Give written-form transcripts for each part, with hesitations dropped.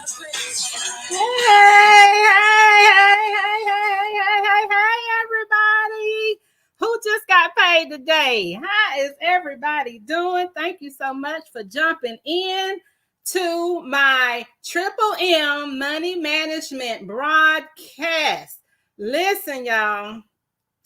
Hey, everybody who just got paid today. How is everybody doing? Thank you so much for jumping in to my Triple M Money Management broadcast. Listen, y'all,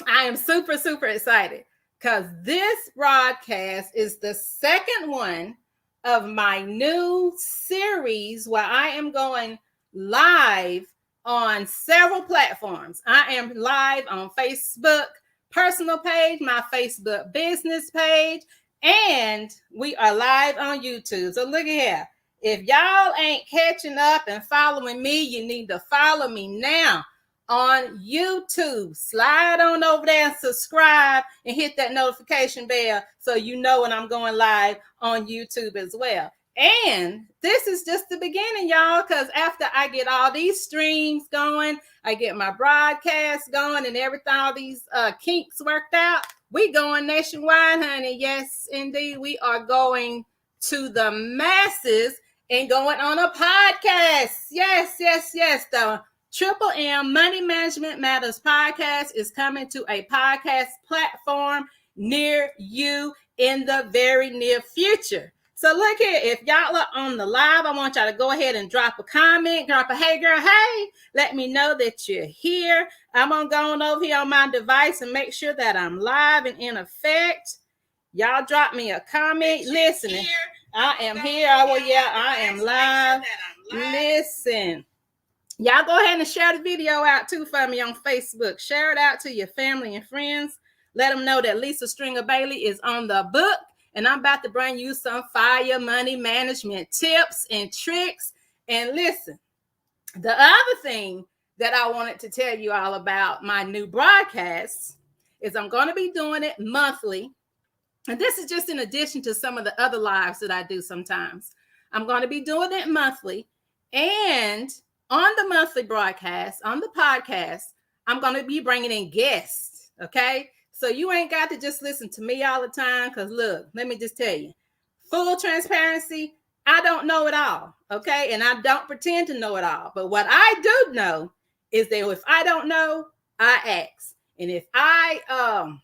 I am super, super excited because this broadcast is the second one of my new series where I am going live on several platforms. I am live on Facebook personal page, my Facebook business page, and we are live on YouTube. So look at here. If y'all ain't catching up and following me, you need to follow me now on YouTube. Slide on over there and subscribe and hit that notification bell so you know when I'm going live on YouTube as well. And this is just the beginning, y'all, because after I get all these streams going, I get my broadcast going and everything, all these kinks worked out, we going nationwide, honey. Yes, indeed. We are going to the masses and going on a podcast. Yes. The Triple M Money Management Matters podcast is coming to a podcast platform near you in the very near future. So look here, if y'all are on the live, I want y'all to go ahead and drop a comment, drop a hey girl, hey, let me know that you're here. I'm gonna go on over here on my device and make sure that I'm live and in effect. Y'all drop me a comment. Listen, I am here. I am live. Listen. Y'all go ahead and share the video out too for me on Facebook. Share it out to your family and friends. Let them know that Lisa Stringer Bailey is on the book. And I'm about to bring you some fire money management tips and tricks. And listen, the other thing that I wanted to tell you all about my new broadcasts is I'm going to be doing it monthly. And this is just in addition to some of the other lives that I do sometimes. I'm going to be doing it monthly. And on the monthly broadcast, on the podcast, I'm going to be bringing in guests, okay? So you ain't got to just listen to me all the time because, look, let me just tell you, full transparency, I don't know it all, okay? And I don't pretend to know it all. But what I do know is that if I don't know, I ask. And if I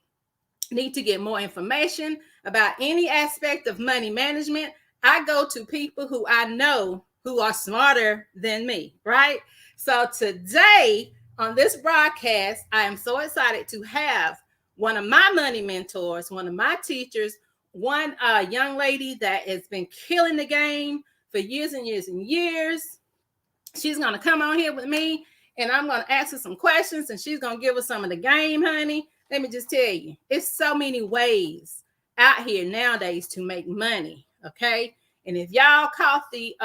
need to get more information about any aspect of money management, I go to people who I know who are smarter than me, right? So today on this broadcast, I am so excited to have one of my money mentors, one of my teachers, one young lady that has been killing the game for years and years and years. She's going to come on here with me and I'm going to ask her some questions and she's going to give us some of the game, honey. Let me just tell you, it's so many ways out here nowadays to make money, okay? And if y'all caught the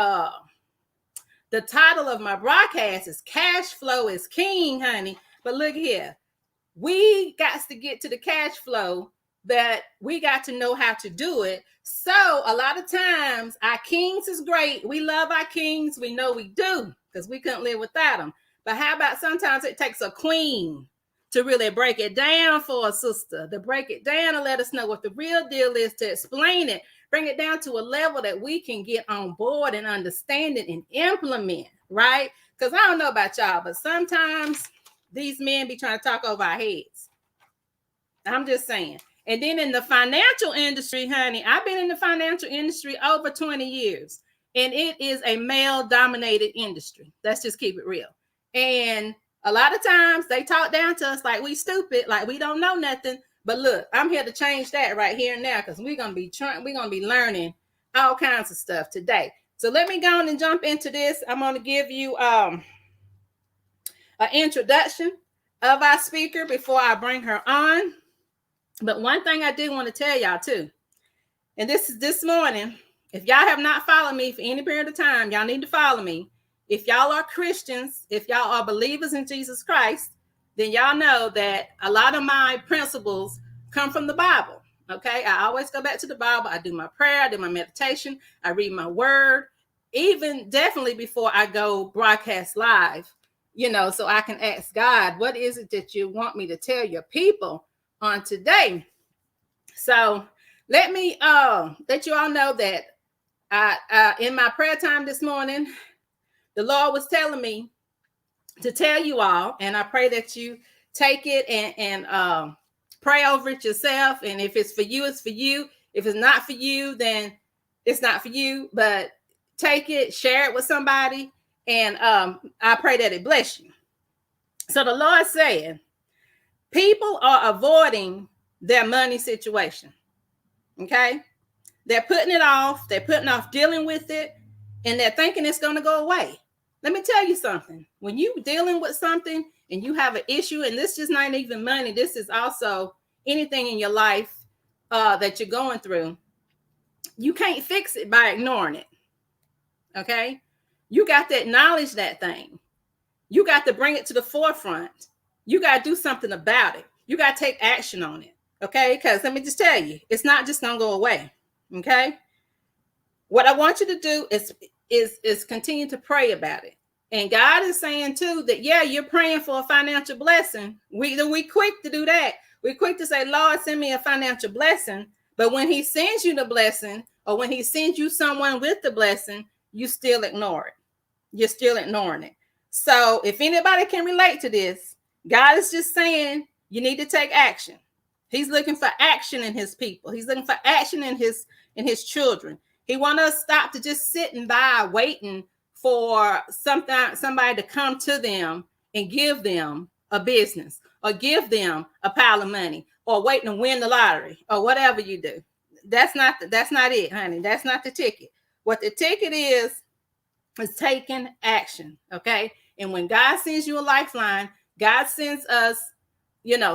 title of my broadcast is Cashflow is King, honey. But look here, we got to get to the cash flow that we got to know how to do it. So a lot of times our kings is great. We love our kings. We know we do because we couldn't live without them. But how about sometimes it takes a queen to really break it down for a sister, to break it down and let us know what the real deal is, to explain it, bring it down to a level that we can get on board and understand it and implement, right? Because I don't know about y'all, but sometimes these men be trying to talk over our heads. I'm just saying. And then in the financial industry, honey, I've been in the financial industry over 20 years, and it is a male-dominated industry. Let's just keep it real. And a lot of times they talk down to us like we stupid, like we don't know nothing. But look, I'm here to change that right here and now because we're gonna be learning all kinds of stuff today. So let me go on and jump into this. I'm gonna give you an introduction of our speaker before I bring her on. But one thing I do want to tell y'all too, and this is this morning. If y'all have not followed me for any period of time, y'all need to follow me. If y'all are Christians, if y'all are believers in Jesus Christ, then y'all know that a lot of my principles come from the Bible, okay? I always go back to the Bible. I do my prayer, I do my meditation, I read my word, even definitely before I go broadcast live, so I can ask God, what is it that you want me to tell your people on today? So let me let you all know that I in my prayer time this morning, the Lord was telling me to tell you all, and I pray that you take it and pray over it yourself. And if it's for you, it's for you. If it's not for you, then it's not for you. But take it, share it with somebody, and I pray that it bless you. So the Lord said, people are avoiding their money situation. Okay? They're putting it off. They're putting off dealing with it, and they're thinking it's going to go away. Let me tell you something. When you're dealing with something and you have an issue, and this is not even money, this is also anything in your life that you're going through, you can't fix it by ignoring it. Okay? You got to acknowledge that thing. You got to bring it to the forefront. You got to do something about it. You got to take action on it. Okay? Because let me just tell you, it's not just going to go away. Okay? What I want you to do is continue to pray about it. And God is saying too that, yeah, you're praying for a financial blessing. We quick to do that. We're quick to say, Lord, send me a financial blessing. But when he sends you the blessing, or when he sends you someone with the blessing, you still ignore it. You're still ignoring it. So if anybody can relate to this, God is just saying you need to take action. He's looking for action in his people. He's looking for action in his children. He wants us to stop to just sitting by waiting for somebody to come to them and give them a business, or give them a pile of money, or waiting to win the lottery, or whatever you do. That's not it, honey. That's not the ticket. What the ticket is taking action. Okay. And when God sends you a lifeline, God sends us,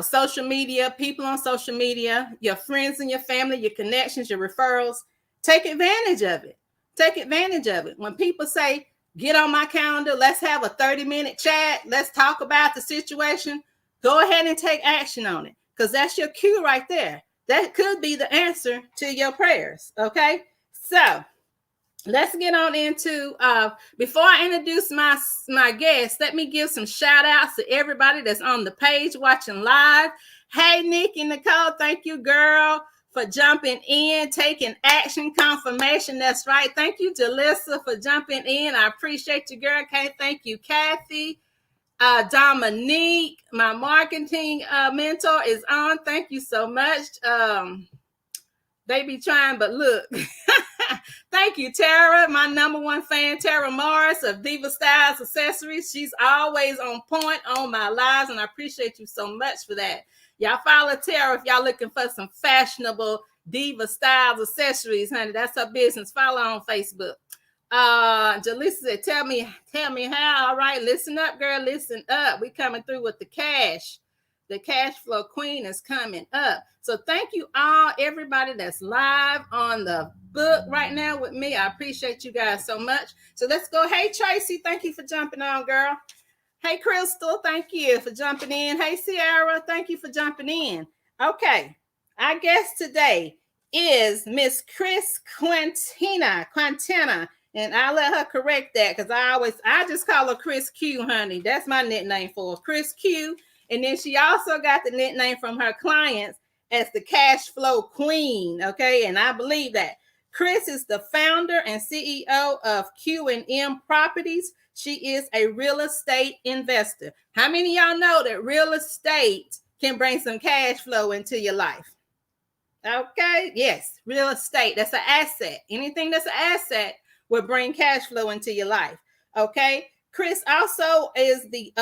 social media, people on social media, your friends and your family, your connections, your referrals. Take advantage of it. Take advantage of it. When people say, get on my calendar, let's have a 30-minute chat, let's talk about the situation, go ahead and take action on it, because that's your cue right there. That could be the answer to your prayers. Okay. So let's get on into, before I introduce my guest, let me give some shout outs to everybody that's on the page watching live. Hey, Nikki, Nicole, thank you, girl, for jumping in, taking action, confirmation. That's right. Thank you, Jalissa, for jumping in. I appreciate you, girl. Okay, thank you, Kathy. Dominique, my marketing mentor, is on. Thank you so much. They be trying, but look. Thank you, Tara, my number one fan, Tara Morris of Diva Styles Accessories. She's always on point on my lives, and I appreciate you so much for that. Y'all follow Tara if y'all looking for some fashionable Diva Styles Accessories, honey. That's her business. Follow on Facebook. Jalissa said, tell me how. All right, listen up, girl. Listen up. We coming through with the cash. The cash flow queen is coming up. So thank you all, everybody that's live on the book right now with me. I appreciate you guys so much. So let's go. Hey, Tracy, thank you for jumping on, girl. Hey, Crystal, thank you for jumping in. Hey, Sierra, thank you for jumping in. Okay, our guest today is Miss Chris Quintana, and I'll let her correct that, because I just call her Chris Q, honey. That's my nickname for her, Chris Q. And then she also got the nickname from her clients as the cash flow queen. Okay, and I believe that. Chris is the founder and CEO of Q&M Properties. She is a real estate investor. How many of y'all know that real estate can bring some cash flow into your life? Okay, yes, real estate, that's an asset. Anything that's an asset will bring cash flow into your life. Okay, Chris also is the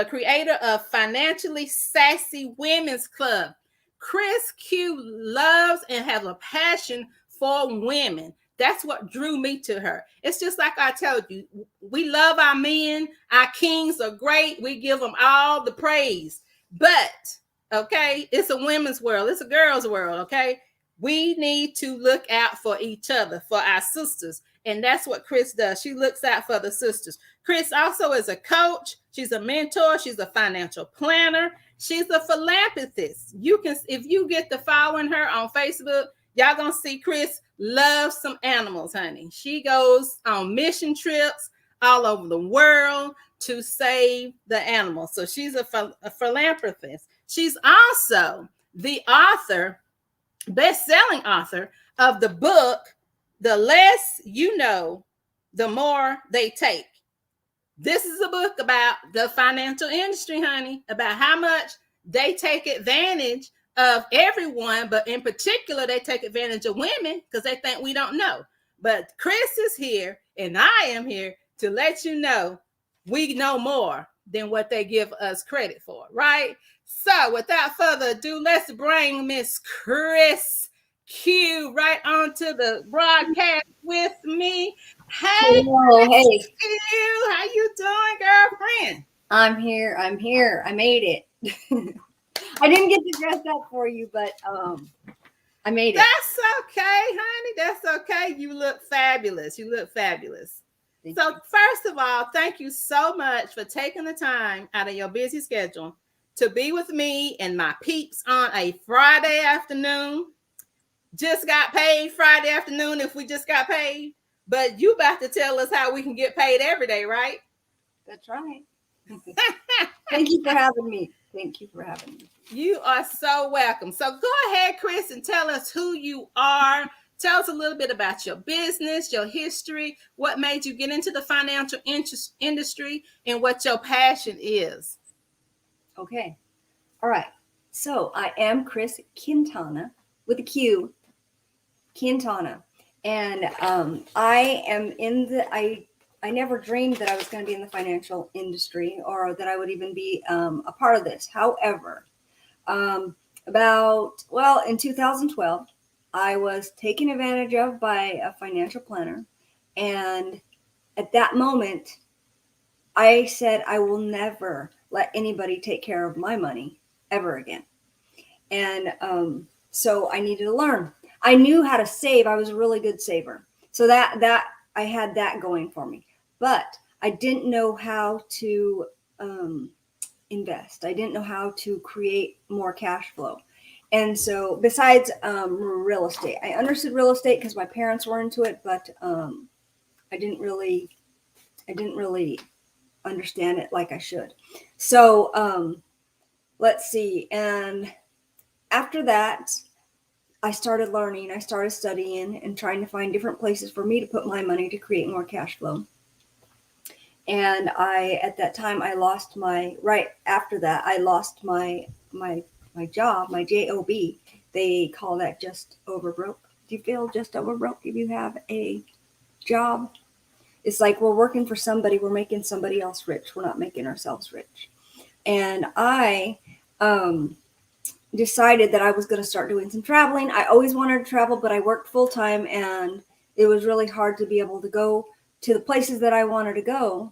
creator of Financially Sassy Women's Club. Chris Q loves and has a passion for women. That's what drew me to her. It's just like I told you, we love our men. Our kings are great. We give them all the praise. But, okay, it's a women's world. It's a girl's world, okay? We need to look out for each other, for our sisters. And that's what Chris does. She looks out for the sisters. Chris also is a coach. She's a mentor. She's a financial planner. She's a philanthropist. If you get to following her on Facebook, y'all gonna see Chris loves some animals, honey. She goes on mission trips all over the world to save the animals. So she's a philanthropist. She's also the author, best-selling author of the book, The Less You Know, the more they take. This is a book about the financial industry, honey, about how much they take advantage of everyone, but in particular, they take advantage of women because they think we don't know. But Chris is here and I am here to let you know we know more than what they give us credit for, right? So without further ado, let's bring Miss Chris Q right onto the broadcast with me. Hey, Hello, hey, Q, how you doing, girlfriend? I'm here. I made it. I didn't get to dress up for you, but I made it. That's okay, honey. That's okay. You look fabulous. You look fabulous. Thank So, you. first of all, thank you so much for taking the time out of your busy schedule to be with me and my peeps on a Friday afternoon. Just got paid Friday afternoon if we just got paid. But you about to tell us how we can get paid every day, right? That's right. Thank you for having me. Thank you for having me. You are so welcome. So go ahead, Chris, and tell us who you are. Tell us a little bit about your business, your history, what made you get into the financial industry, and what your passion is. Okay. All right. So I am Chris Quintana with a Q, Quintana, and I am in the. I never dreamed that I was going to be in the financial industry or that I would even be a part of this. However, in 2012, I was taken advantage of by a financial planner. And at that moment, I said, I will never let anybody take care of my money ever again. And so I needed to learn. I knew how to save. I was a really good saver. So that I had that going for me. But I didn't know how to invest. I didn't know how to create more cash flow. And so besides real estate, I understood real estate because my parents were into it, but I didn't really understand it like I should. So let's see. And after that, I started learning, I started studying and trying to find different places for me to put my money to create more cash flow. And at that time, right after that, I lost my job, my job. They call that just over broke. Do you feel just over broke if you have a job? It's like we're working for somebody, we're making somebody else rich, we're not making ourselves rich. And I decided that I was going to start doing some traveling. I always wanted to travel, but I worked full time, and it was really hard to be able to go to the places that I wanted to go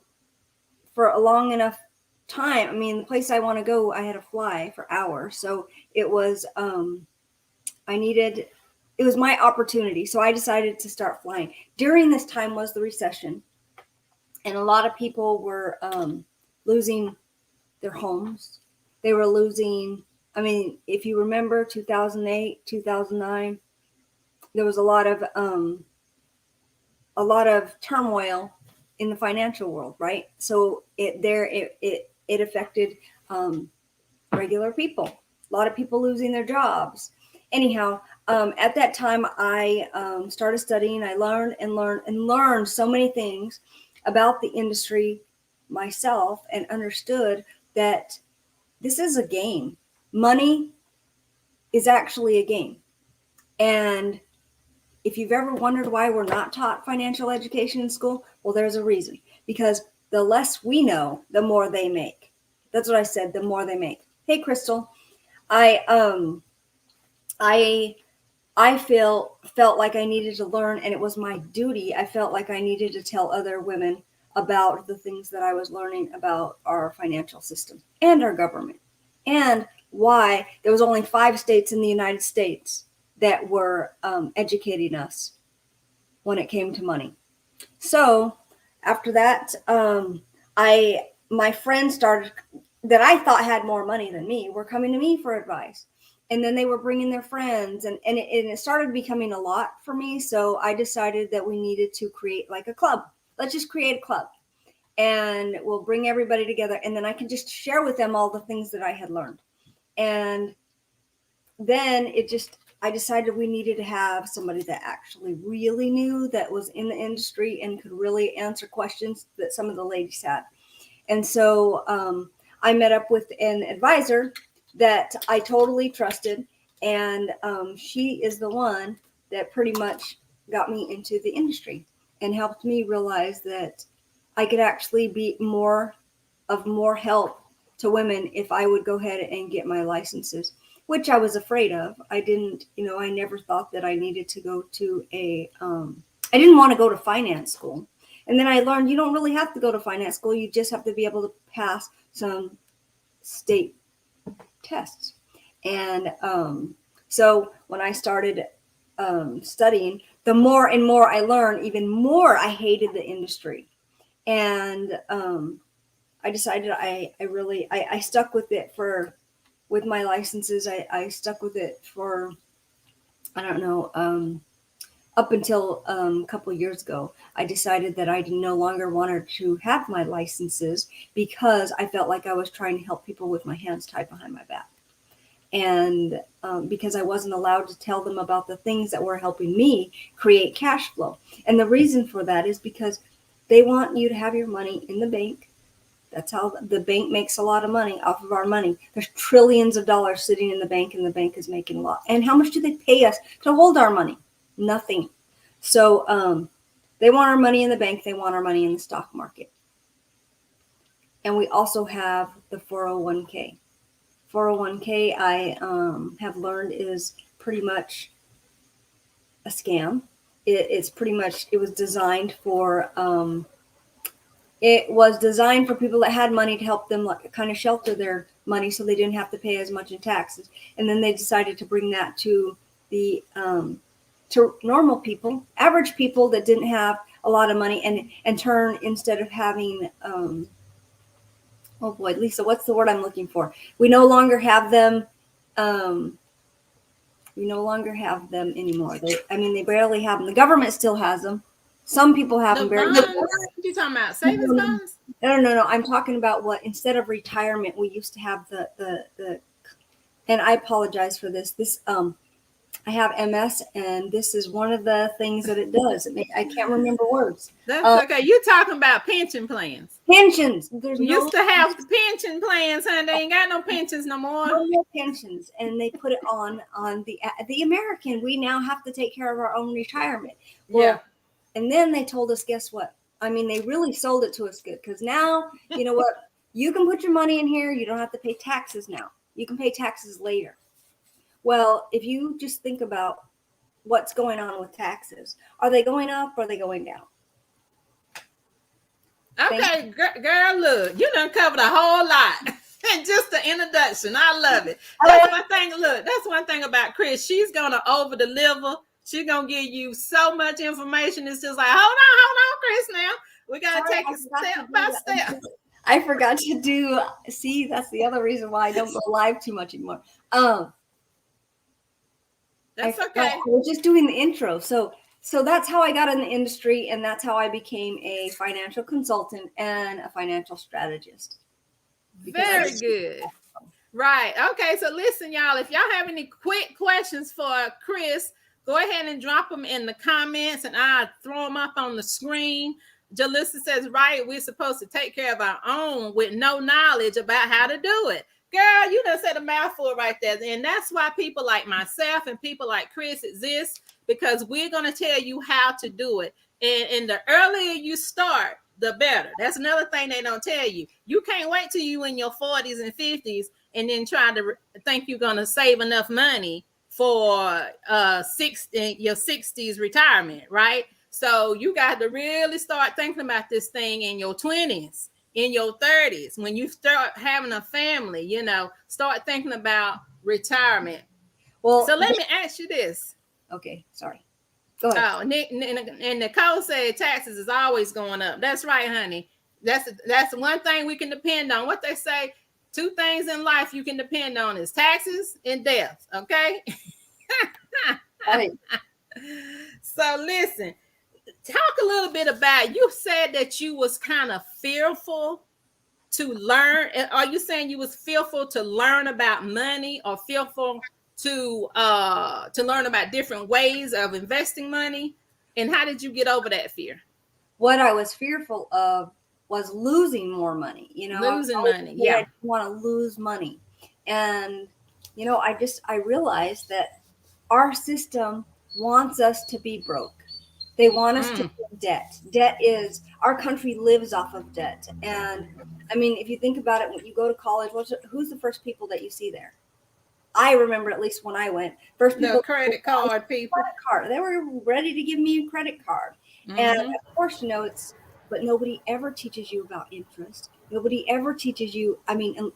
for a long enough time. I mean, the place I want to go, I had to fly for hours. So it was, it was my opportunity. So I decided to start flying. During this time was the recession, and a lot of people were losing their homes. They were losing, I mean, if you remember 2008, 2009, there was a lot of turmoil in the financial world, right? So it affected regular people. A lot of people losing their jobs. Anyhow, at that time, I started studying. I learned so many things about the industry myself, and understood that this is a game. Money is actually a game. And if you've ever wondered why we're not taught financial education in school, well, there's a reason. Because the less we know, the more they make. That's what I said, the more they make. Hey, Crystal, I felt like I needed to learn, and it was my duty. I felt like I needed to tell other women about the things that I was learning about our financial system and our government, and why there was only 5 states in the United States that were educating us when it came to money. So after that, my friends started that I thought had more money than me were coming to me for advice. And then they were bringing their friends, and it started becoming a lot for me. So I decided that we needed to create like a club. Let's just create a club, and we'll bring everybody together. And then I can just share with them all the things that I had learned. And then I decided we needed to have somebody that actually really knew, that was in the industry and could really answer questions that some of the ladies had. And so I met up with an advisor that I totally trusted. And she is the one that pretty much got me into the industry and helped me realize that I could actually be more help to women if I would go ahead and get my licenses, which I was afraid of. I didn't, I never thought that I needed to go to I didn't want to go to finance school. And then I learned you don't really have to go to finance school. You just have to be able to pass some state tests. And so when I started studying, the more and more I learned, even more I hated the industry. And I decided I stuck with it with my licenses. I stuck with it for, I don't know, up until a couple of years ago. I decided that I no longer wanted to have my licenses because I felt like I was trying to help people with my hands tied behind my back. And because I wasn't allowed to tell them about the things that were helping me create cash flow. And the reason for that is because they want you to have your money in the bank. That's how the bank makes a lot of money off of our money. There's trillions of dollars sitting in the bank, and the bank is making a lot. And how much do they pay us to hold our money? Nothing. So they want our money in the bank. They want our money in the stock market. And we also have the 401k. 401k, I have learned, is pretty much a scam. It's pretty much, it was designed for people that had money to help them kind of shelter their money so they didn't have to pay as much in taxes. And then they decided to bring that to the to normal people, average people that didn't have a lot of money, and turn, instead of having oh boy, Lisa, what's the word I'm looking for? We no longer have them. We no longer have them anymore. They barely have them. The government still has them. Some people have The them. Barely. bonds? What you talking about? Savings bonds? No. I'm talking about what, instead of retirement, we used to have the. And I apologize for this. I have MS, and this is one of the things that it does. I can't remember words. That's okay. You're talking about pension plans. Pensions. We used to have the pension plans, honey. They ain't got no pensions no more. No more pensions, and they put it on the American. We now have to take care of our own retirement. Well, yeah. And then they told us, guess what? They really sold it to us good, because now, you know what? You can put your money in here. You don't have to pay taxes now. You can pay taxes later. Well, if you just think about what's going on with taxes, are they going up or are they going down? Okay, girl, look, you done covered a whole lot. And just the introduction, I love it. That's one thing. Look, that's one thing about Chris. She's gonna over deliver. She's gonna give you so much information. It's just like, hold on, Chris. Now we gotta take it step by step. I forgot to do. See, that's the other reason why I don't go live too much anymore. That's okay. We're just doing the intro. So that's how I got in the industry, and that's how I became a financial consultant and a financial strategist. Very good. Right. Okay. So listen, y'all, if y'all have any quick questions for Chris, go ahead and drop them in the comments, and I'll throw them up on the screen. Jalissa says, right, we're supposed to take care of our own with no knowledge about how to do it. Girl, you done said a mouthful right there. And that's why people like myself and people like Chris exist, because we're going to tell you how to do it. And the earlier you start, the better. That's another thing they don't tell you. You can't wait till you in your 40s and 50s and then try to think you're going to save enough money for your 60s retirement, right? So you got to really start thinking about this thing in your 20s. In your 30s, when you start having a family, start thinking about retirement. Well, so let me ask you this. Okay, sorry. Go ahead. Oh, and Nicole said taxes is always going up. That's right, honey. That's one thing we can depend on. What they say, 2 things in life you can depend on is taxes and death. Okay. Right. So listen. Talk a little bit about, you said that you was kind of fearful to learn. Are you saying you was fearful to learn about money, or fearful to learn about different ways of investing money? And how did you get over that fear? What I was fearful of was losing more money. I was Losing always money, afraid I yeah. didn't want to lose money. And, I realized that our system wants us to be broke. They want us to Mm. be in debt. Debt is, our country lives off of debt. And I mean, if you think about it, when you go to college, who's the first people that you see there? I remember, at least when I went, first The people, credit card people. credit card. They were ready to give me a credit card. And Mm-hmm. of course, but nobody ever teaches you about interest. Nobody ever teaches you. I mean,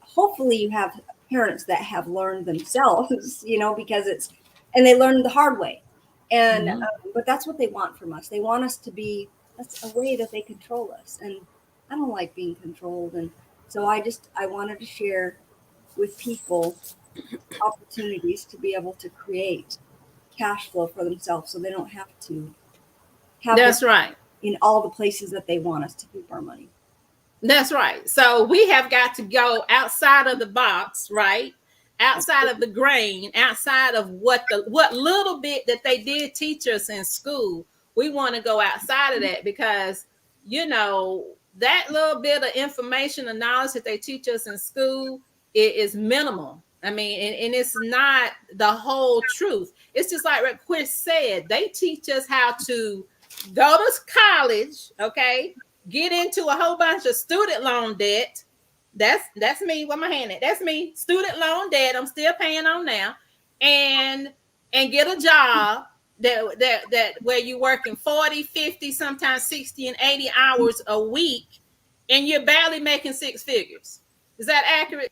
hopefully you have parents that have learned themselves, because and they learned the hard way. And, Mm-hmm. but that's what they want from us. They want us to be, that's a way that they control us. And I don't like being controlled. And so I wanted to share with people opportunities to be able to create cash flow for themselves so they don't have to have their That's right. in all the places that they want us to keep our money. That's right. So we have got to go outside of the box, right? Outside of the grain, outside of what little bit that they did teach us in school. We want to go outside of that because that little bit of information and knowledge that they teach us in school, it is minimal. I mean, and it's not the whole truth. It's just like what Chris said. They teach us how to go to college, okay? Get into a whole bunch of student loan debt. That's me. Where my hand at? That's me. Student loan debt. I'm still paying on now, and get a job that where you're working 40, 50, sometimes 60 and 80 hours a week, and you're barely making six figures. Is that accurate?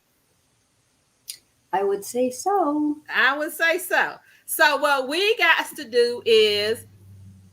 I would say so. I would say so. So what we got to do is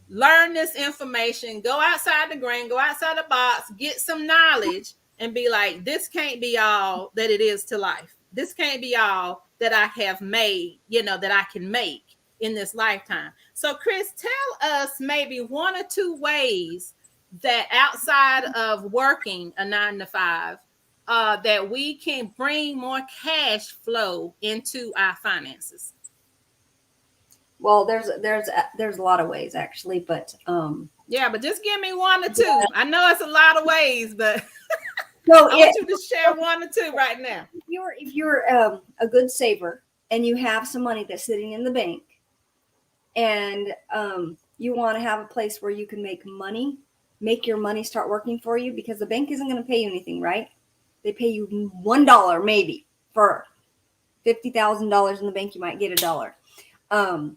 learn this information, go outside the grain, go outside the box, get some knowledge, and be like, this can't be all that it is to life. This can't be all that I have made, that I can make in this lifetime. So, Chris, tell us maybe one or two ways that outside of working a 9 to 5, that we can bring more cash flow into our finances. Well, there's a lot of ways actually, but Yeah, but just give me one or two. I know it's a lot of ways, but so I want you to share one or two right now. if you're a good saver and you have some money that's sitting in the bank, and you want to have a place where you can make your money start working for you, because the bank isn't going to pay you anything, right? They pay you $1 maybe for $50,000 in the bank. You might get $1.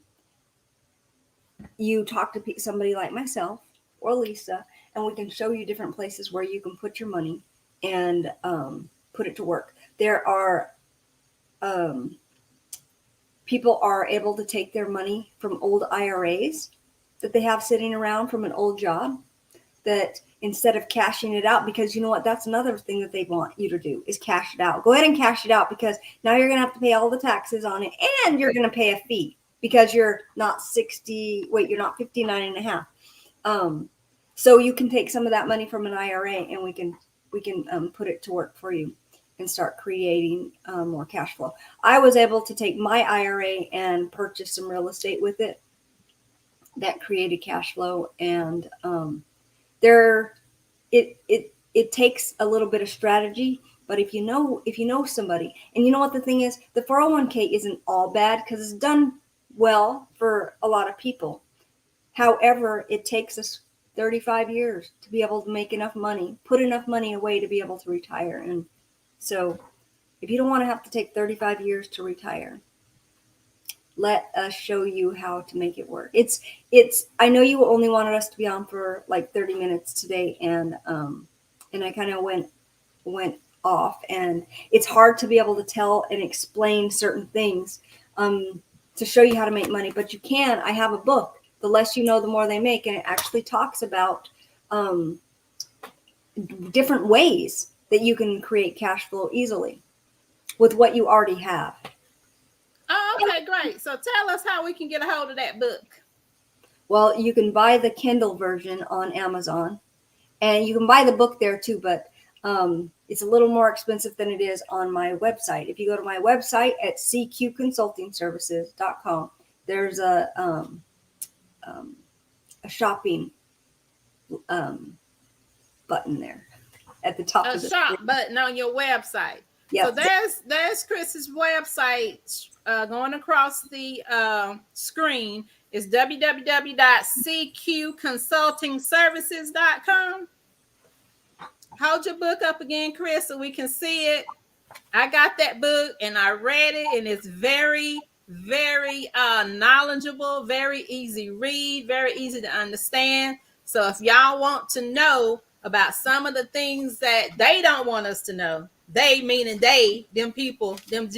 You talk to somebody like myself or Lisa, and we can show you different places where you can put your money and put it to work. There are people are able to take their money from old IRAs that they have sitting around from an old job, that instead of cashing it out, because you know what, that's another thing that they want you to do is cash it out. Go ahead and cash it out, because now you're going to have to pay all the taxes on it, and you're going to pay a fee because you're not 59 and a half. So you can take some of that money from an IRA, and we can put it to work for you and start creating more cash flow. I was able to take my IRA and purchase some real estate with it that created cash flow. And it takes a little bit of strategy, but if you know somebody, and you know what the thing is, the 401k isn't all bad because it's done well for a lot of people. However, it takes us 35 years to be able to make enough money, put enough money away to be able to retire. And so if you don't want to have to take 35 years to retire, let us show you how to make it work. I know you only wanted us to be on for like 30 minutes today, and I kind of went off, and it's hard to be able to tell and explain certain things to show you how to make money, but you can. I have a book, The Less You Know, The More They Make, and it actually talks about different ways that you can create cash flow easily with what you already have. Oh, okay, great. So tell us how we can get a hold of that book. Well, you can buy the Kindle version on Amazon, and you can buy the book there too, but It's a little more expensive than it is on my website. If you go to my website at cqconsultingservices.com, there's a shopping button there at the top A of the shop screen. button on your website. Yep. So there's Chris's website going across the screen. Is www.cqconsultingservices.com. Hold your book up again, Chris, so we can see it. I got that book and I read it, and it's very, very knowledgeable, very easy read, very easy to understand. So if y'all want to know about some of the things that they don't want us to know, they meaning them people, them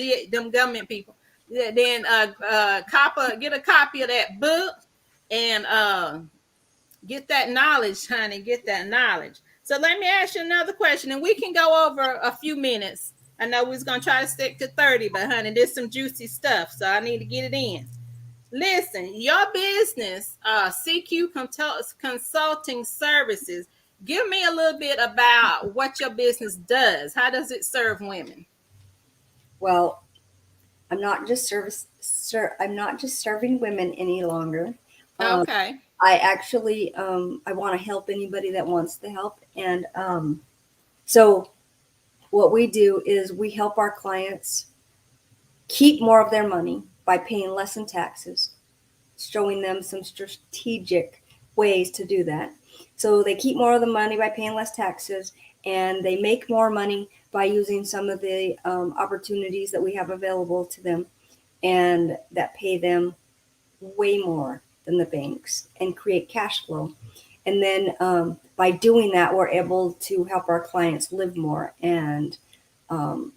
government people, then get a copy of that book and get that knowledge, honey. Get that knowledge. So let me ask you another question, and we can go over a few minutes. I know we was gonna try to stick to 30, but honey, there's some juicy stuff, so I need to get it in. Listen, your business, CQ Consulting Services. Give me a little bit about what your business does. How does it serve women? Well, I'm not just serving women any longer. Okay. I actually I want to help anybody that wants the help, and so what we do is we help our clients keep more of their money by paying less in taxes, showing them some strategic ways to do that. So they keep more of the money by paying less taxes, and they make more money by using some of the opportunities that we have available to them, and that pay them way more than the banks and create cash flow. And then by doing that, we're able to help our clients live more, and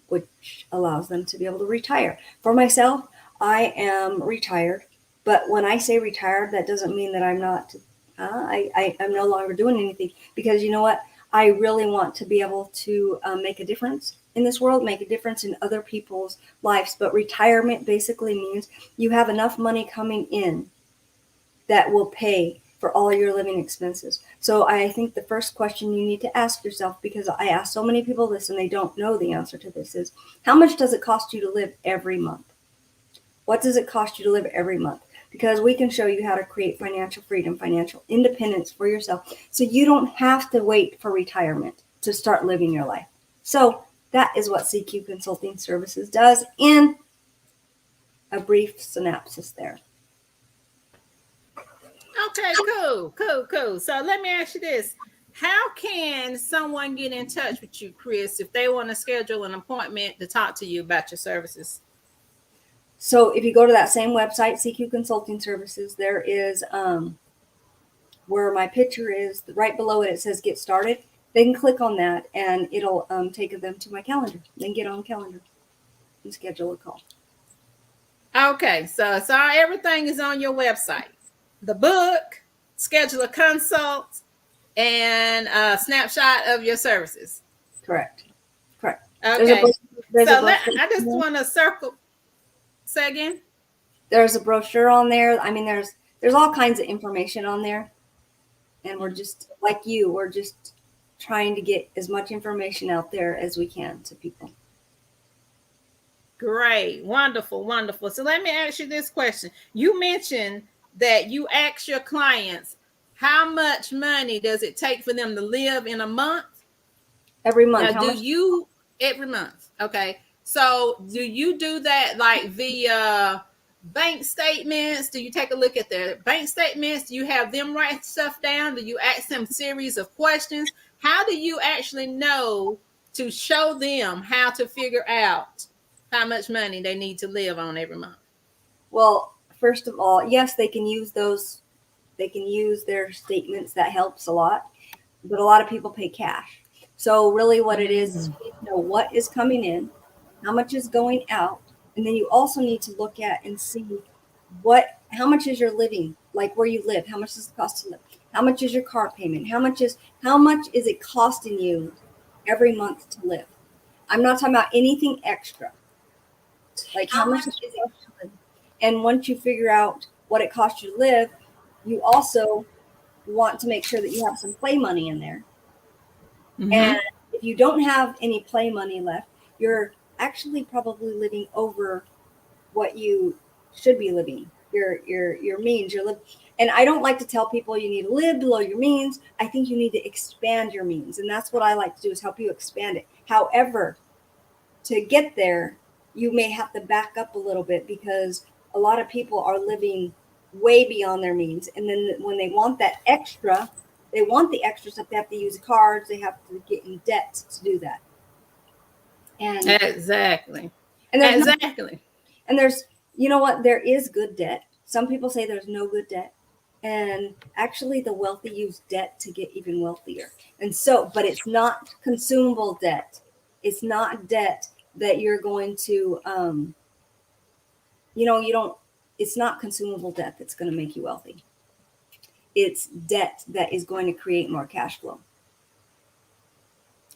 which allows them to be able to retire. For myself, I am retired, but when I say retired, that doesn't mean that I'm not. I'm no longer doing anything, because you know what? I really want to be able to make a difference in this world, make a difference in other people's lives. But retirement basically means you have enough money coming in that will pay for all your living expenses. So I think the first question you need to ask yourself, because I ask so many people this and they don't know the answer to this, is how much does it cost you to live every month? What does it cost you to live every month? Because we can show you how to create financial freedom, financial independence for yourself, so you don't have to wait for retirement to start living your life. So that is what CQ Consulting Services does in a brief synopsis there. Okay, cool. So let me ask you this. How can someone get in touch with you, Chris, if they want to schedule an appointment to talk to you about your services? So if you go to that same website, CQ Consulting Services, there is where my picture is, right below it, it says get started. They can click on that and it'll take them to my calendar. They can get on the calendar and schedule a call. Okay, so everything is on your website. The book, schedule a consult, and a snapshot of your services. Correct. Okay. I just want to circle. Say again. There's a brochure on there. I mean, there's all kinds of information on there, and we're just like you. We're just trying to get as much information out there as we can to people. Great, wonderful. So let me ask you this question. You mentioned that you ask your clients, how much money does it take for them to live in a month? Every month. Now, every month? Okay. So do you do that like via bank statements? Do you take a look at their bank statements? Do you have them write stuff down? Do you ask them a series of questions? How do you actually know to show them how to figure out how much money they need to live on every month? Well, first of all, yes, they can use those. They can use their statements. That helps a lot. But a lot of people pay cash. So really what it is you need to know what is coming in, how much is going out, and then you also need to look at and see how much is your living, like where you live, how much does it cost to live, how much is your car payment, how much is it costing you every month to live. I'm not talking about anything extra. Like how much is it cost to live? And once you figure out what it costs you to live, you also want to make sure that you have some play money in there. Mm-hmm. And if if you don't have any play money left, you're actually probably living over what you should be living. Your means. And I don't like to tell people you need to live below your means. I think you need to expand your means, and that's what I like to do, is help you expand it. However, to get there, you may have to back up a little bit, because a lot of people are living way beyond their means, and then when they want that extra, they want the extra stuff. They have to use cards. They have to get in debt to do that. And Exactly. and there's Exactly. and there's, you know what, there is good debt. Some people say there's no good debt, and actually the wealthy use debt to get even wealthier. And so, but it's not consumable debt. It's not debt that you're going to you don't, it's not consumable debt that's going to make you wealthy. It's debt that is going to create more cash flow.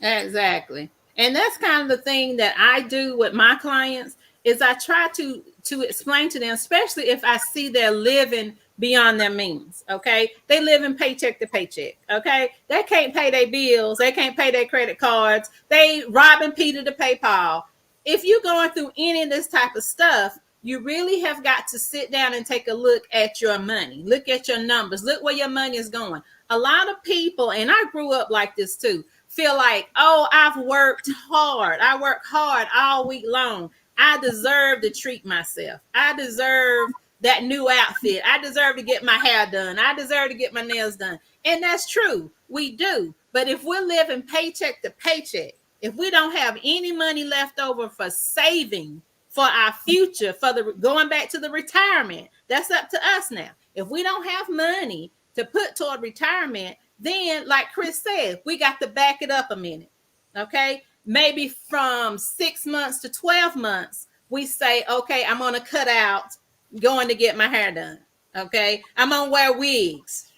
Exactly. And that's kind of the thing that I do with my clients, is I try to explain to them, especially if I see they're living beyond their means. Okay. They live in paycheck to paycheck. Okay. They can't pay their bills. They can't pay their credit cards. They robbing Peter to pay Paul. If you're going through any of this type of stuff, you really have got to sit down and take a look at your money. Look at your numbers. Look where your money is going. A lot of people, and I grew up like this too, feel like, oh, I've worked hard. I work hard all week long. I deserve to treat myself. I deserve that new outfit. I deserve to get my hair done. I deserve to get my nails done. And that's true. We do. But if we're living paycheck to paycheck, if we don't have any money left over for saving for our future, for the going back to the retirement, that's up to us now. If we don't have money to put toward retirement, then like Chris said, we got to back it up a minute. Okay. Maybe from 6 months to 12 months, we say, okay, I'm going to cut out going to get my hair done. Okay. I'm going to wear wigs.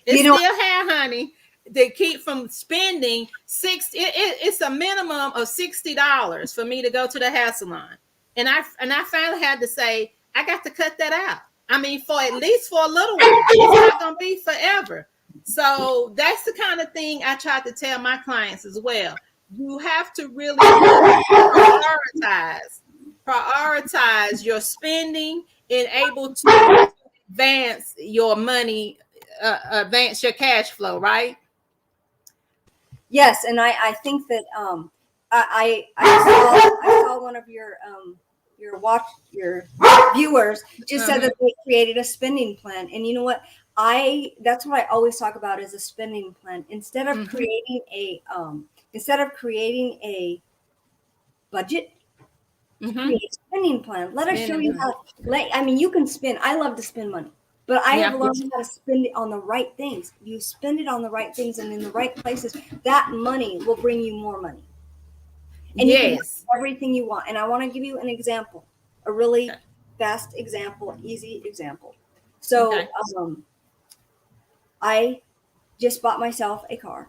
It's still hair, honey. They keep from spending it's a minimum of $60 for me to go to the hair salon. And I finally had to say, I got to cut that out. I mean, for at least for a little while. It's not going to be forever. So that's the kind of thing I try to tell my clients as well. You have to really prioritize your spending and able to advance your money, advance your cash flow, right? Yes, and I think that I saw one of your viewers just said that they created a spending plan, and you know what, that's what I always talk about, is a spending plan. Instead of creating a budget, create a spending plan. Let us show you how. I mean, you can spend. I love to spend money. But I have learned how to spend it on the right things. You spend it on the right things and in the right places, that money will bring you more money. And you can have everything you want. And I want to give you an example, a really fast example, easy example. So I just bought myself a car.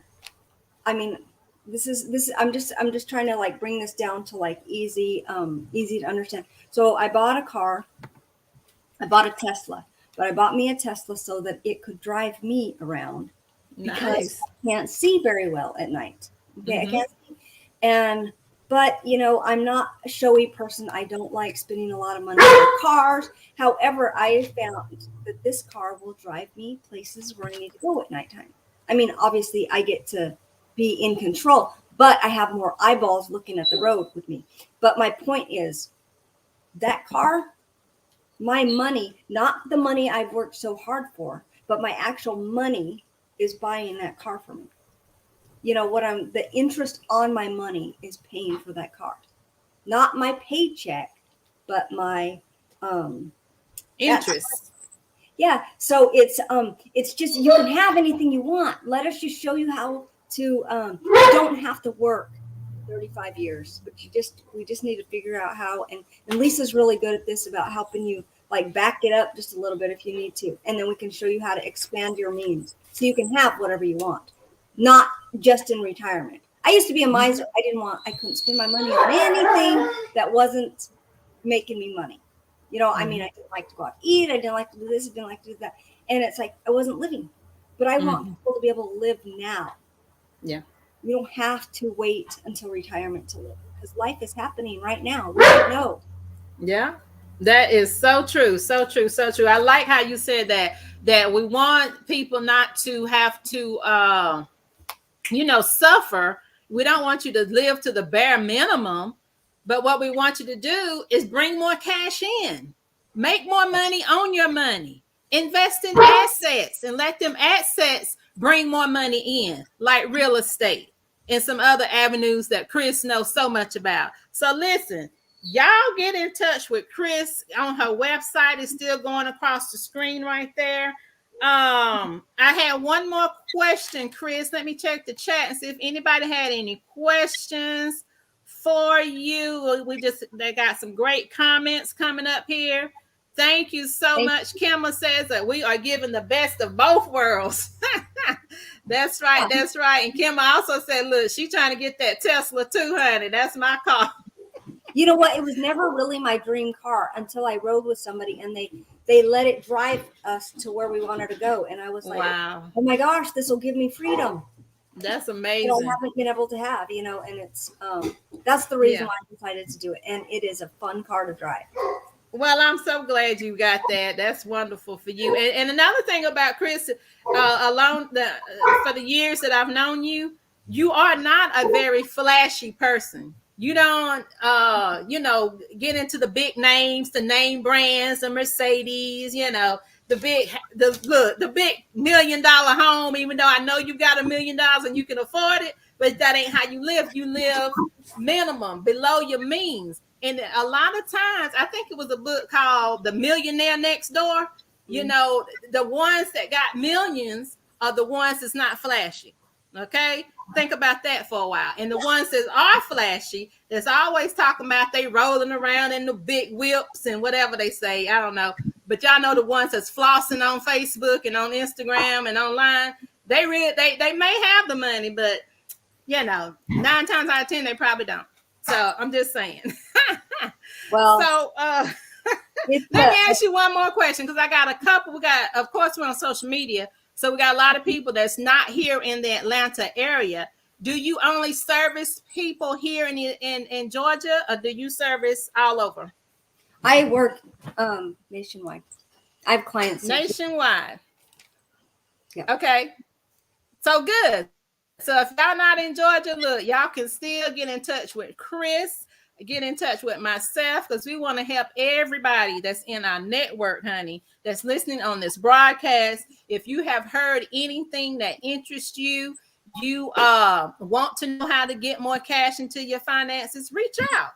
I mean, I'm just trying to like bring this down to like easy to understand. So I bought a car. I bought a Tesla. But I bought me a Tesla so that it could drive me around, because I can't see very well at night. Okay, I can't see. But I'm not a showy person. I don't like spending a lot of money on cars. However, I found that this car will drive me places where I need to go at nighttime. I mean, obviously, I get to be in control, but I have more eyeballs looking at the road with me. But my point is, that car, my money, not the money I've worked so hard for, but my actual money is buying that car for me. The interest on my money is paying for that car. Not my paycheck, but my interest. Yeah. So it's just, you can have anything you want. Let us just show you how to, you don't have to work 35 years, but we just need to figure out how, and Lisa's really good at this, about helping you like back it up just a little bit if you need to. And then we can show you how to expand your means so you can have whatever you want, not just in retirement. I used to be a miser. I couldn't spend my money on anything that wasn't making me money. I mean, I didn't like to go out to eat. I didn't like to do this. I didn't like to do that. And it's like, I wasn't living, but I want people to be able to live now. Yeah. You don't have to wait until retirement to live, because life is happening right now. We don't know. Yeah. That is so true. So true. So true. I like how you said that we want people not to have to suffer. We don't want you to live to the bare minimum, but what we want you to do is bring more cash in, make more money on your money, invest in assets, and let them assets bring more money in, like real estate and some other avenues that Chris knows so much about. So listen, y'all get in touch with Chris on her website. It's still going across the screen right there. I had one more question, Chris. Let me check the chat and see if anybody had any questions for you. They got some great comments coming up here. Thank you so Thank much. Kimma says that we are giving the best of both worlds. That's right. you. That's right. And Kimma also said, look, she trying to get that Tesla too, honey. That's my car. You know what? It was never really my dream car until I rode with somebody and they let it drive us to where we wanted to go, and I was like, Wow. "Oh my gosh, this will give me freedom That's that I amazing. haven't been able to have." And it's that's the reason Yeah. why I decided to do it, and it is a fun car to drive. Well, I'm so glad you got that. That's wonderful for you. And another thing about Chris, for the years that I've known you, you are not a very flashy person. You don't, get into the big names, the name brands, the Mercedes, the big $1 million home. Even though I know you got $1 million and you can afford it, but that ain't how you live. You live minimum, below your means. And a lot of times, I think it was a book called The Millionaire Next Door. Mm. The ones that got millions are the ones that's not flashy. Okay. Think about that for a while. And the ones that are flashy, that's always talking about they rolling around in the big whips and whatever they say. I don't know. But y'all know the ones that's flossing on Facebook and on Instagram and online. They may have the money, but 9 times out of 10, they probably don't. So I'm just saying. Well, So it's let me ask you one more question, because I got a couple. Of course, we're on social media. So we got a lot of people that's not here in the Atlanta area. Do you only service people here in Georgia, or do you service all over? I work nationwide. I have clients. Nationwide. Yeah. Okay. So good. So if y'all not in Georgia, look, y'all can still get in touch with Chris, get in touch with myself, because we want to help everybody that's in our network, honey, that's listening on this broadcast. If you have heard anything that interests you, you want to know how to get more cash into your finances, reach out.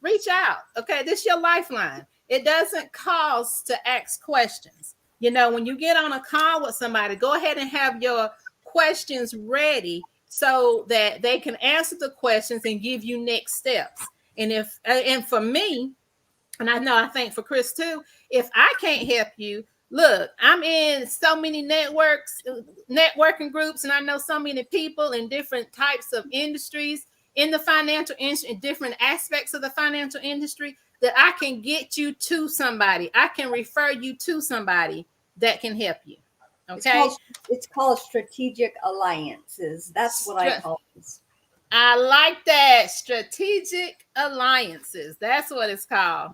Reach out. Okay, this is your lifeline. It doesn't cost to ask questions. When you get on a call with somebody, go ahead and have your questions ready so that they can answer the questions and give you next steps. And for me, and I think for Chris too, if I can't help you, look, I'm in so many networking groups, and I know so many people in different types of industries in the financial industry, in different aspects of the financial industry, that I can get you to somebody. I can refer you to somebody that can help you. It's called Okay. it's called strategic alliances. That's what I call this. I like that. Strategic alliances. That's what it's called.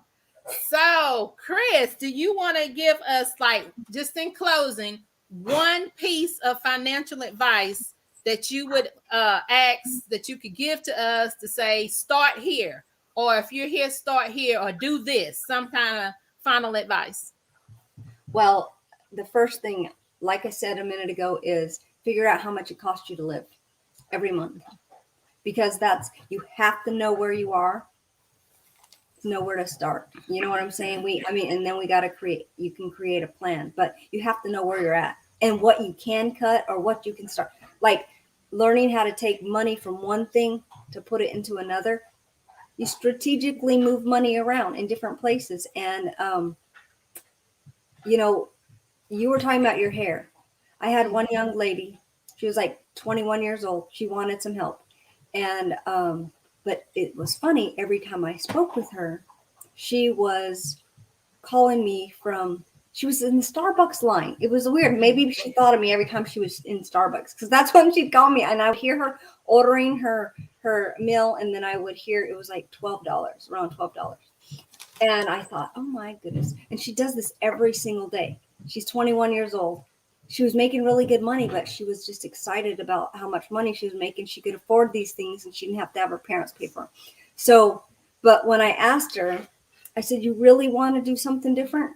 So, Chris, do you want to give us, like, just in closing, one piece of financial advice that you would ask, that you could give to us, to say, start here, or if you're here, start here, or do this, some kind of final advice? Well, the first thing, like I said a minute ago, is figure out how much it costs you to live every month, because you have to know where you are to know where to start. You know what I'm saying? And then we got to you can create a plan, but you have to know where you're at and what you can cut or what you can start. Like learning how to take money from one thing to put it into another. You strategically move money around in different places. And, you were talking about your hair. I had one young lady, she was like 21 years old. She wanted some help. And, but it was funny. Every time I spoke with her, she was calling me from She was in the Starbucks line. It was weird. Maybe she thought of me every time she was in Starbucks, because that's when she'd call me, and I would hear her ordering her meal, and then I would hear it was like $12, around $12. And I thought, oh my goodness. And she does this every single day. She's 21 years old. She was making really good money, but she was just excited about how much money she was making. She could afford these things, and she didn't have to have her parents pay for them. So, but when I asked her, I said, you really want to do something different?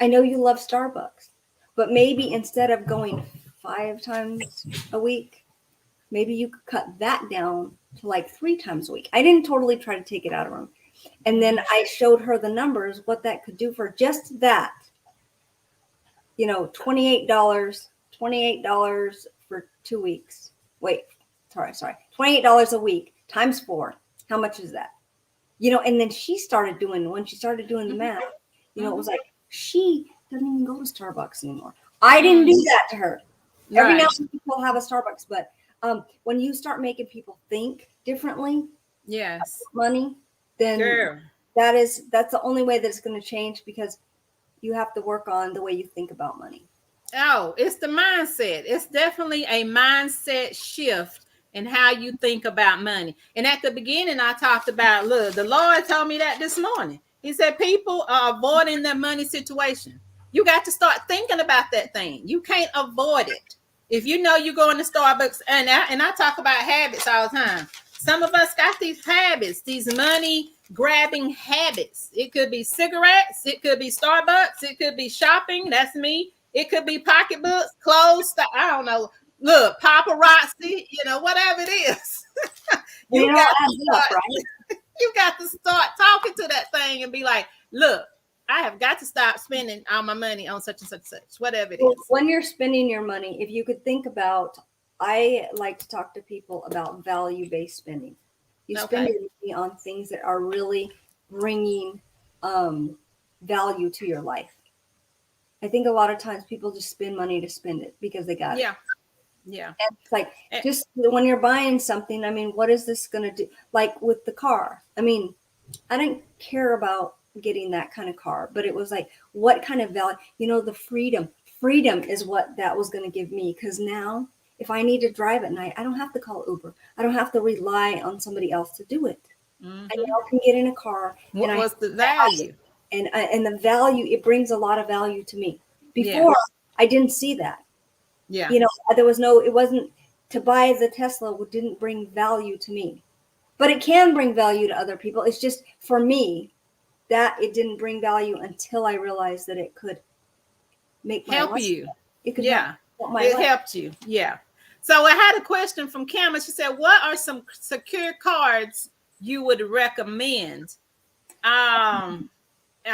I know you love Starbucks, but maybe instead of going 5 times a week, maybe you could cut that down to like 3 times a week. I didn't totally try to take it out of her. And then I showed her the numbers, what that could do for just that. You know, $28 for 2 weeks. Wait, sorry. $28 a week times 4. How much is that? You know, and then she started doing, when she started doing the math, you know, it was like, she doesn't even go to Starbucks anymore. I didn't do that to her. Every now and then people have a Starbucks, but when you start making people think differently, yes, money, then that's the only way that it's going to change, because you have to work on the way you think about money. Oh, it's the mindset. It's definitely a mindset shift in how you think about money. And at the beginning, I talked about, look, the Lord told me that this morning. He said people are avoiding their money situation. You got to start thinking about that thing. You can't avoid it. If you know you go into Starbucks, and I talk about habits all the time. Some of us got these habits, these money grabbing habits. It could be cigarettes, it could be Starbucks, it could be shopping. That's me. It could be pocketbooks, clothes, I don't know. Look, paparazzi, you know, whatever it is. You got to start talking to that thing and be like, look, I have got to stop spending all my money on such and such, whatever it is. When you're spending your money, if you could think about, I like to talk to people about value-based spending. You spend your money on things that are really bringing value to your life. I think a lot of times people just spend money to spend it because they got it. Yeah. And it's like, just when you're buying something, I mean, what is this going to do? Like with the car. I mean, I didn't care about getting that kind of car, but it was like, what kind of value, you know, the freedom is what that was going to give me. Because now if I need to drive at night, I don't have to call Uber. I don't have to rely on somebody else to do it. I now can get in a car. What was the value? And the value, it brings a lot of value to me. Before, I didn't see that. Yeah. You know, it wasn't, to buy the Tesla didn't bring value to me. But it can bring value to other people. It's just, for me, that it didn't bring value until I realized that it could make my help you. It could help my life. Helped you. Yeah. So I had a question from Kim. She said, what are some secure cards you would recommend? I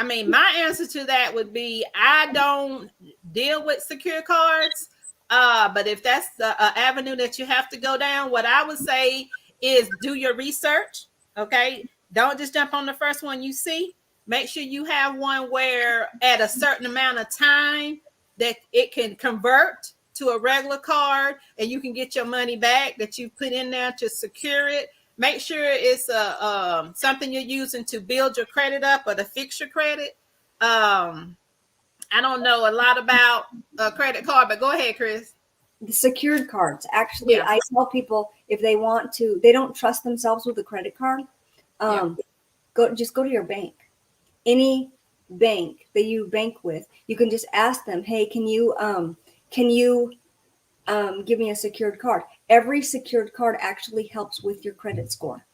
mean, my answer to that would be, I don't deal with secure cards. But if that's the avenue that you have to go down, what I would say is do your research. Okay. Don't just jump on the first one you see. Make sure you have one where at a certain amount of time that it can convert to a regular card and you can get your money back that you put in there to secure it. Make sure it's something you're using to build your credit up or to fix your credit. I don't know a lot about a credit card, but go ahead, Chris. The secured cards. Actually, I tell people, if they want to, they don't trust themselves with a credit card, go to your bank. Any bank that you bank with, you can just ask them, hey, can you give me a secured card? Every secured card actually helps with your credit score.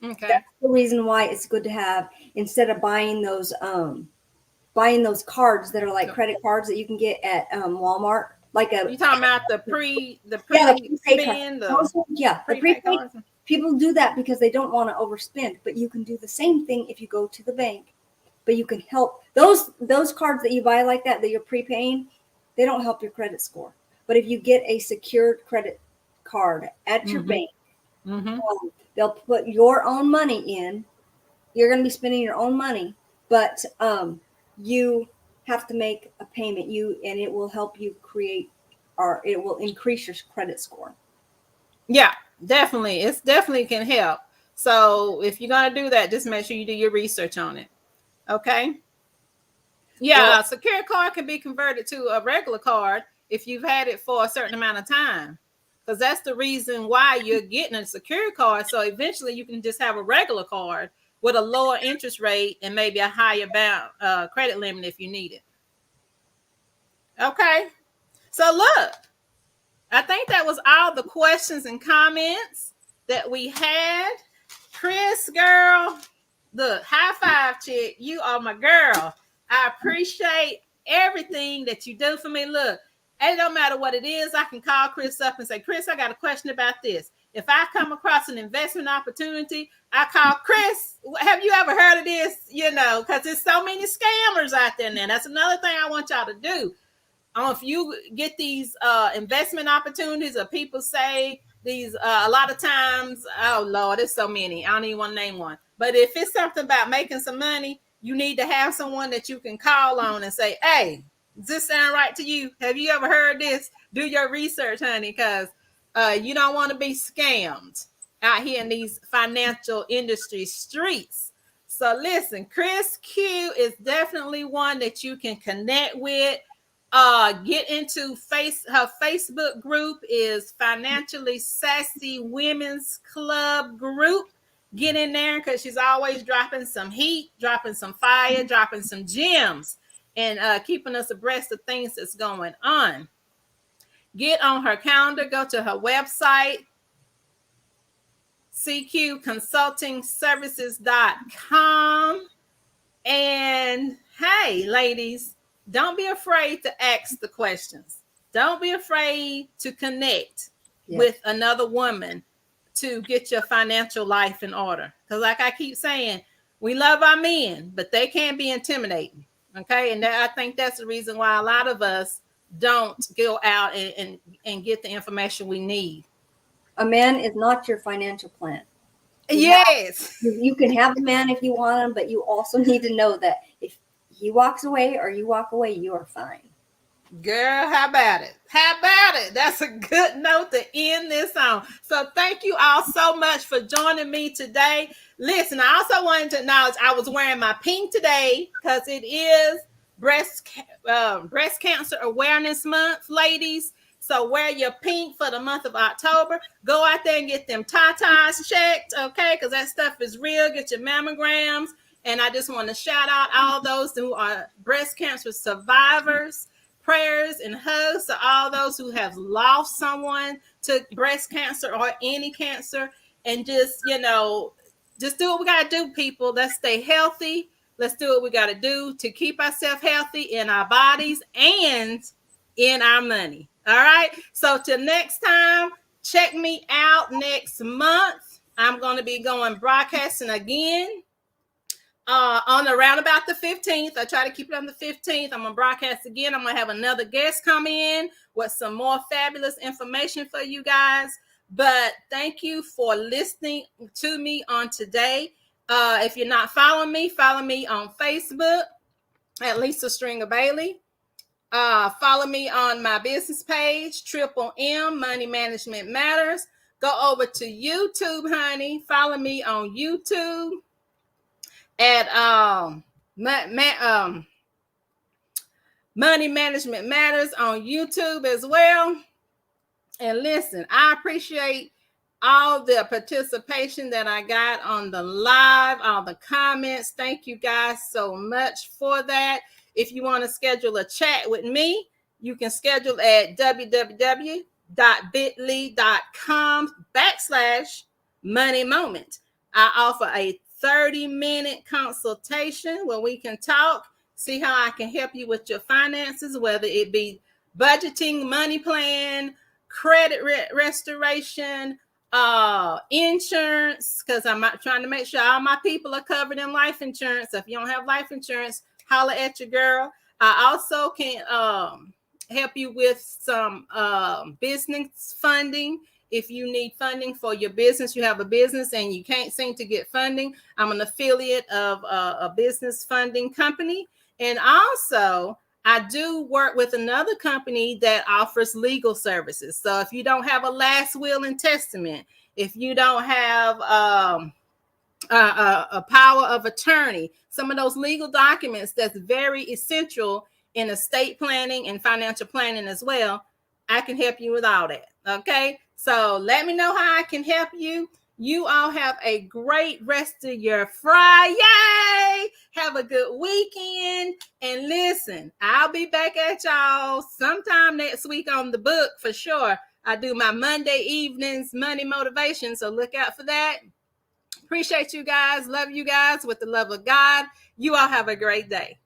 Okay. That's the reason why it's good to have, instead of buying those cards that are like credit cards that you can get at Walmart. Like you talking about the prepaid spend? The prepaid. People do that because they don't want to overspend, but you can do the same thing if you go to the bank. But you can help those cards that you buy like that you're prepaying, they don't help your credit score. But if you get a secured credit card at your bank, they'll put your own money in. You're going to be spending your own money, but you have to make a payment. And it will help you it will increase your credit score. Yeah, definitely. It definitely can help. So if you're going to do that, just make sure you do your research on it. Okay. Yeah, a secure card can be converted to a regular card if you've had it for a certain amount of time. Because that's the reason why you're getting a secure card. So eventually you can just have a regular card with a lower interest rate and maybe a higher credit limit if you need it. Okay. So look, I think that was all the questions and comments that we had. Chris, girl, look, high five, chick. You are my girl. I appreciate everything that you do for me. Look, it don't matter what it is. I can call Chris up and say, Chris, I got a question about this. If I come across an investment opportunity, I call Chris. Have you ever heard of this? You know, because there's so many scammers out there now. That's another thing I want y'all to do. If you get these investment opportunities, or people say these a lot of times, oh Lord, there's so many. I don't even want to name one. But if it's something about making some money, you need to have someone that you can call on and say, hey, does this sound right to you? Have you ever heard this? Do your research, honey, because you don't want to be scammed out here in these financial industry streets. So listen, Chris Q is definitely one that you can connect with. Get into her Facebook group is Financially Sassy Women's Club group. Get in there because she's always dropping some heat, dropping some fire, dropping some gems, and keeping us abreast of things that's going on. Get on her calendar, go to her website, cqconsultingservices.com. And hey, ladies, don't be afraid to ask the questions. Don't be afraid to connect with another woman to get your financial life in order. Because like I keep saying, we love our men, but they can be intimidating. Okay. And I think that's the reason why a lot of us don't go out and get the information we need. A man is not your financial plan. Yes. You can have a man if you want him, but you also need to know that if he walks away or you walk away, you are fine. Girl, how about it? How about it? That's a good note to end this on. So thank you all so much for joining me today. Listen, I also wanted to acknowledge I was wearing my pink today because it is breast cancer awareness month, ladies. So wear your pink for the month of October. Go out there and get them tatas checked, okay? Because that stuff is real. Get your mammograms. And I just want to shout out all those who are breast cancer survivors. Prayers and hugs to all those who have lost someone to breast cancer or any cancer. And just, just do what we got to do, people. Let's stay healthy. Let's do what we got to do to keep ourselves healthy in our bodies and in our money. All right. So till next time, check me out next month. I'm going to be going broadcasting again. On around about the 15th. I try to keep it on the 15th. I'm going to broadcast again. I'm going to have another guest come in with some more fabulous information for you guys. But thank you for listening to me on today. If you're not following me on Facebook at Lisa Stringer Bailey. Follow me on my business page, Triple M Money Management Matters. Go over to YouTube, honey. Follow me on YouTube at Money Management Matters on YouTube as well. And listen, I appreciate all the participation that I got on the live, all the comments. Thank you guys so much for that. If you want to schedule a chat with me, you can schedule at www.bit.ly.com/money moment. I offer a 30-minute consultation where we can talk, see how I can help you with your finances, whether it be budgeting, money plan, credit restoration, insurance, because I'm trying to make sure all my people are covered in life insurance. So if you don't have life insurance, holler at your girl. I also can help you with some business funding. If you need funding for your business, you have a business and you can't seem to get funding, I'm an affiliate of a business funding company. And also, I do work with another company that offers legal services. So if you don't have a last will and testament, if you don't have a power of attorney, some of those legal documents that's very essential in estate planning and financial planning as well, I can help you with all that. Okay, so let me know how I can help you. You all have a great rest of your Friday. Have a good weekend. And listen, I'll be back at y'all sometime next week on the book for sure. I do my Monday evenings money motivation, so look out for that. Appreciate you guys. Love you guys with the love of God. You all have a great day.